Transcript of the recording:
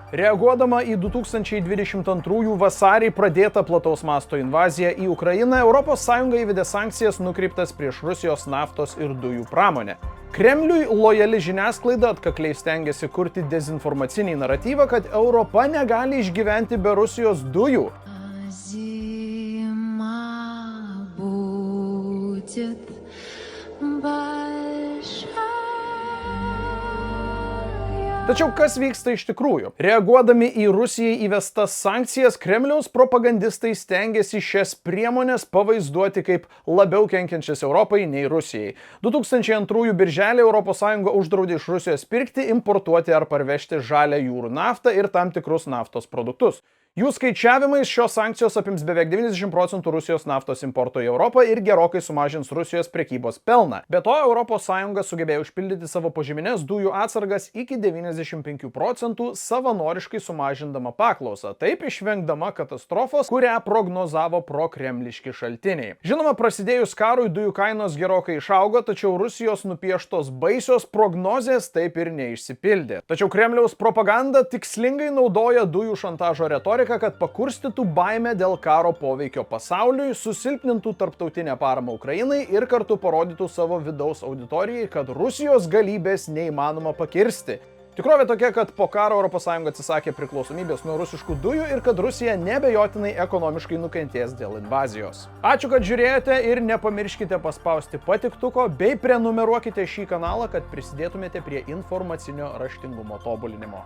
Reaguodama į 2022 vasarį pradėtą plataus masto invaziją į Ukrainą, ES įvedė sankcijas nukreiptas prieš Rusijos naftos ir dujų pramonę. Kremliui lojali žiniasklaida atkakliai stengiasi kurti dezinformacinį naratyvą, kad Europa negali išgyventi be Rusijos dujų. Tačiau kas vyksta iš tikrųjų? Reaguodami į Rusijai įvestas sankcijas, Kremliaus propagandistai stengiasi šias priemonės pavaizduoti kaip labiau kenkiančias Europai nei Rusijai. 2002 birželį ES uždraudė iš Rusijos pirkti, importuoti ar parvežti žalią jūrų naftą ir tam tikrus naftos produktus. Jų skaičiavimais šios sankcijos apims beveik 90% Rusijos naftos importo į Europą ir gerokai sumažins Rusijos prekybos pelną. Be to, ES sugebėjo užpildyti savo požeminės dujų atsargas iki 95% savanoriškai sumažindama paklausą, taip išvengdama katastrofos, kurią prognozavo prokremliški šaltiniai. Žinoma, prasidėjus karui dujų kainos gerokai išaugo, tačiau Rusijos nupieštos baisios prognozės taip ir neišsipildė. Tačiau Kremliaus propaganda tikslingai naudoja dujų šantažo retoriką, kad pakurstytų baimę dėl karo poveikio pasauliui, susilpnintų tarptautinę paramą Ukrainai ir kartu parodytų savo vidaus auditorijai, kad Rusijos galybės neįmanoma pakirsti. Tikrovė tokia, kad po karo ES atsisakė priklausomybės nuo rusiškų dujų ir kad Rusija nebejotinai ekonomiškai nukentės dėl invazijos. Ačiū, kad žiūrėjote ir nepamirškite paspausti patiktuko bei prenumeruokite šį kanalą, kad prisidėtumėte prie informacinio raštingumo tobulinimo.